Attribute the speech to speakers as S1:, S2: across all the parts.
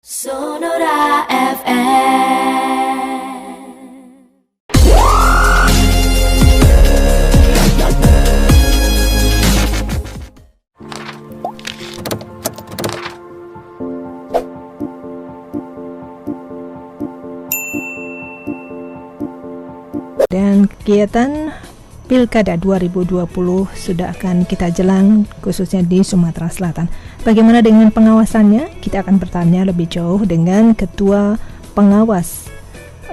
S1: Sonora FM.
S2: Dan kegiatan Pilkada 2020 sudah akan kita jelang, khususnya di Sumatera Selatan. Bagaimana dengan pengawasannya? Kita akan bertanya lebih jauh dengan Ketua Pengawas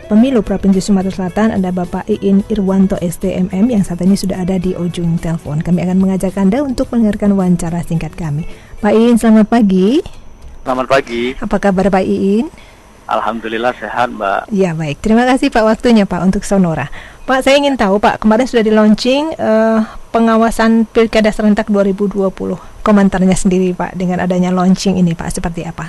S2: Pemilu Provinsi Sumatera Selatan, ada Bapak Iin Irwanto STMM yang saat ini sudah ada di ujung telepon. Kami akan mengajak Anda untuk mendengarkan wawancara singkat kami. Pak Iin, selamat pagi.
S3: Selamat pagi.
S2: Apa kabar Pak Iin?
S3: Alhamdulillah sehat, Mbak.
S2: Ya, baik. Terima kasih Pak waktunya Pak untuk Sonora. Pak, saya ingin tahu Pak, kemarin sudah di-launching pengawasan Pilkada serentak 2020. Komentarnya sendiri Pak dengan adanya launching ini Pak, seperti apa?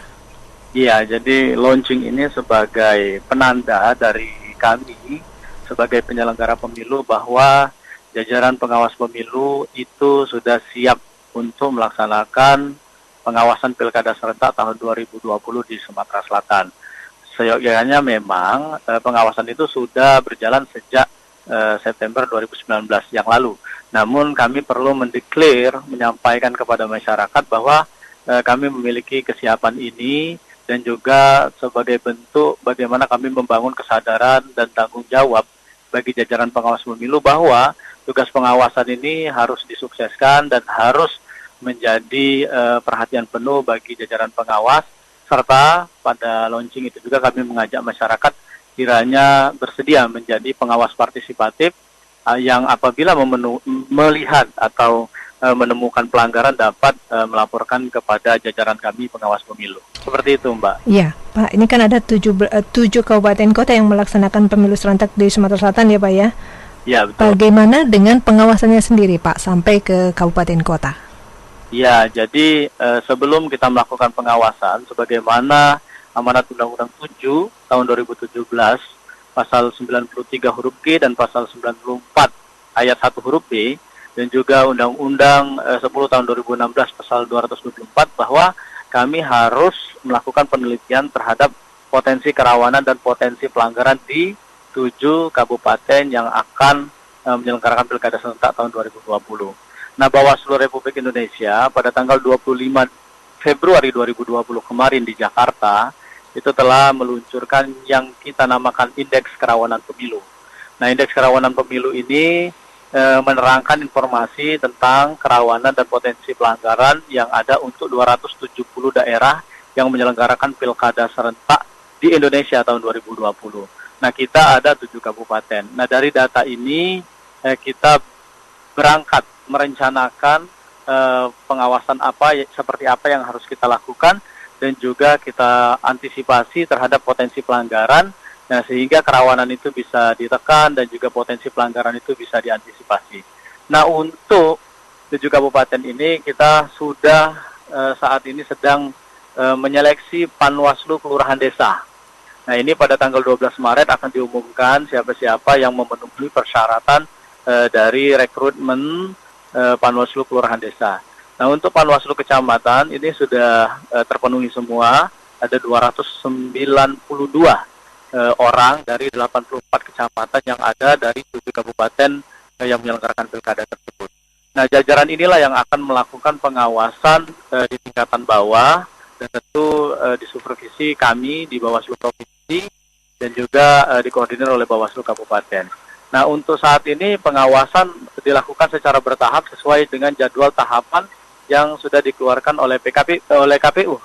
S3: Iya, jadi launching ini sebagai penanda dari kami sebagai penyelenggara pemilu bahwa jajaran pengawas pemilu itu sudah siap untuk melaksanakan pengawasan Pilkada serentak tahun 2020 di Sumatera Selatan. Seyogyanya memang pengawasan itu sudah berjalan sejak September 2019 yang lalu. Namun kami perlu menyampaikan kepada masyarakat bahwa kami memiliki kesiapan ini dan juga sebagai bentuk bagaimana kami membangun kesadaran dan tanggung jawab bagi jajaran pengawas pemilu bahwa tugas pengawasan ini harus disukseskan dan harus menjadi perhatian penuh bagi jajaran pengawas, serta pada launching itu juga kami mengajak masyarakat kiranya bersedia menjadi pengawas partisipatif yang apabila melihat atau menemukan pelanggaran dapat melaporkan kepada jajaran kami pengawas pemilu. Seperti itu, Mbak.
S2: Iya, Pak. Ini kan ada 7 kabupaten kota yang melaksanakan pemilu serentak di Sumatera Selatan ya, Pak ya?
S3: Iya, betul.
S2: Bagaimana dengan pengawasannya sendiri, Pak, sampai ke kabupaten kota?
S3: Ya, jadi sebelum kita melakukan pengawasan, sebagaimana Amanat Undang-Undang 7 tahun 2017, pasal 93 huruf G dan pasal 94 ayat 1 huruf B, dan juga Undang-Undang 10 tahun 2016 pasal 224, bahwa kami harus melakukan penelitian terhadap potensi kerawanan dan potensi pelanggaran di 7 kabupaten yang akan menyelenggarakan Pilkada serentak tahun 2020. Nah, Bawaslu Republik Indonesia pada tanggal 25 Februari 2020 kemarin di Jakarta itu telah meluncurkan yang kita namakan Indeks Kerawanan Pemilu. Nah, Indeks Kerawanan Pemilu ini menerangkan informasi tentang kerawanan dan potensi pelanggaran yang ada untuk 270 daerah yang menyelenggarakan Pilkada serentak di Indonesia tahun 2020. Nah, kita ada 7 kabupaten. Nah, dari data ini kita berangkat merencanakan pengawasan seperti apa yang harus kita lakukan, dan juga kita antisipasi terhadap potensi pelanggaran, sehingga kerawanan itu bisa ditekan dan juga potensi pelanggaran itu bisa diantisipasi. Nah, untuk 7 kabupaten ini kita sudah saat ini sedang menyeleksi Panwaslu Kelurahan Desa. Nah, ini pada tanggal 12 Maret akan diumumkan siapa-siapa yang memenuhi persyaratan dari rekrutmen Panwaslu Kelurahan Desa. Nah, untuk Panwaslu Kecamatan ini sudah terpenuhi semua, ada 292 orang dari 84 kecamatan yang ada dari 7 kabupaten yang menyelenggarakan pilkada tersebut. Nah, jajaran inilah yang akan melakukan pengawasan di tingkatan bawah, dan tentu disupervisi kami di Bawaslu Provinsi dan juga dikoordinir oleh Bawaslu Kabupaten. Nah, untuk saat ini pengawasan dilakukan secara bertahap sesuai dengan jadwal tahapan yang sudah dikeluarkan oleh KPU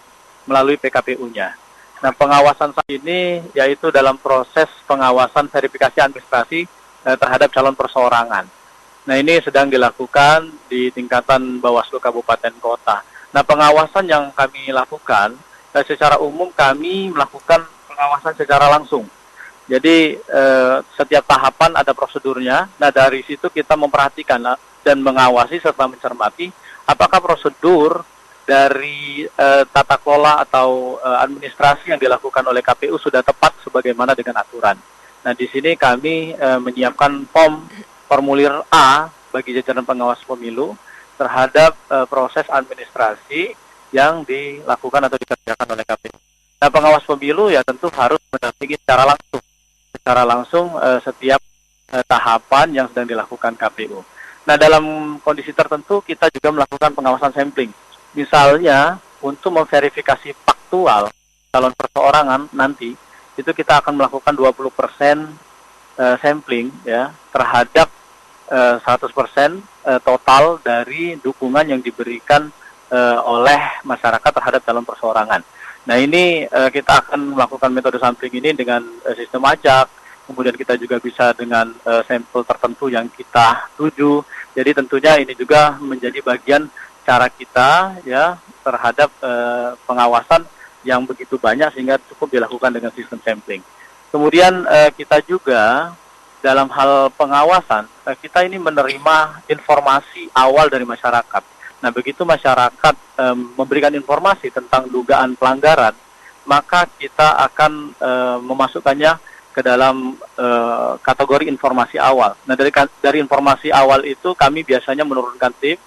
S3: melalui PKPU-nya. Nah, pengawasan saat ini yaitu dalam proses pengawasan verifikasi administrasi terhadap calon perseorangan. Nah, ini sedang dilakukan di tingkatan Bawaslu Kabupaten Kota. Nah, pengawasan yang kami lakukan secara umum kami melakukan pengawasan secara langsung. Jadi setiap tahapan ada prosedurnya. Nah, dari situ kita memperhatikan dan mengawasi serta mencermati apakah prosedur dari tata kelola atau administrasi yang dilakukan oleh KPU sudah tepat sebagaimana dengan aturan. Nah, di sini kami menyiapkan formulir A bagi jajaran pengawas pemilu terhadap proses administrasi yang dilakukan atau dikerjakan oleh KPU. Nah, pengawasan pemilu ya tentu harus mendampingi secara langsung setiap tahapan yang sedang dilakukan KPU. Nah, dalam kondisi tertentu kita juga melakukan pengawasan sampling. Misalnya untuk memverifikasi faktual calon perseorangan nanti itu kita akan melakukan 20% sampling ya terhadap 100% total dari dukungan yang diberikan oleh masyarakat terhadap calon perseorangan. Nah, ini kita akan melakukan metode sampling ini dengan sistem acak, kemudian kita juga bisa dengan sampel tertentu yang kita tuju. Jadi tentunya ini juga menjadi bagian cara kita ya terhadap pengawasan yang begitu banyak sehingga cukup dilakukan dengan sistem sampling. Kemudian kita juga dalam hal pengawasan, kita ini menerima informasi awal dari masyarakat. Nah, begitu masyarakat memberikan informasi tentang dugaan pelanggaran, maka kita akan memasukkannya ke dalam kategori informasi awal. Nah, dari informasi awal itu kami biasanya menurunkan tim,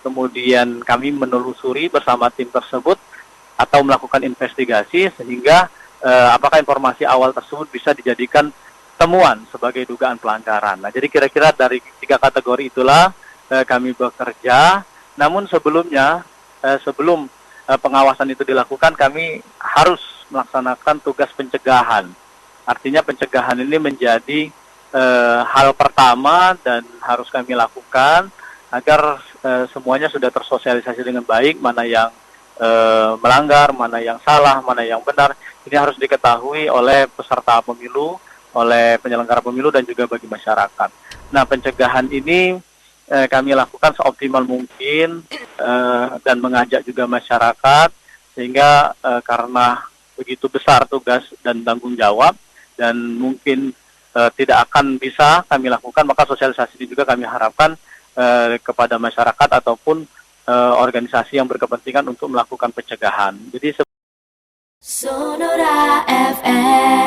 S3: kemudian kami menelusuri bersama tim tersebut atau melakukan investigasi sehingga apakah informasi awal tersebut bisa dijadikan temuan sebagai dugaan pelanggaran. Nah, jadi kira-kira dari 3 kategori itulah kami bekerja. Namun sebelumnya, sebelum pengawasan itu dilakukan, kami harus melaksanakan tugas pencegahan. Artinya pencegahan ini menjadi hal pertama dan harus kami lakukan agar semuanya sudah tersosialisasi dengan baik, mana yang melanggar, mana yang salah, mana yang benar. Ini harus diketahui oleh peserta pemilu, oleh penyelenggara pemilu dan juga bagi masyarakat. Nah, pencegahan ini kami lakukan seoptimal mungkin dan mengajak juga masyarakat sehingga karena begitu besar tugas dan tanggung jawab dan mungkin tidak akan bisa kami lakukan, maka sosialisasi ini juga kami harapkan kepada masyarakat ataupun organisasi yang berkepentingan untuk melakukan pencegahan. Jadi
S1: Sonora FM.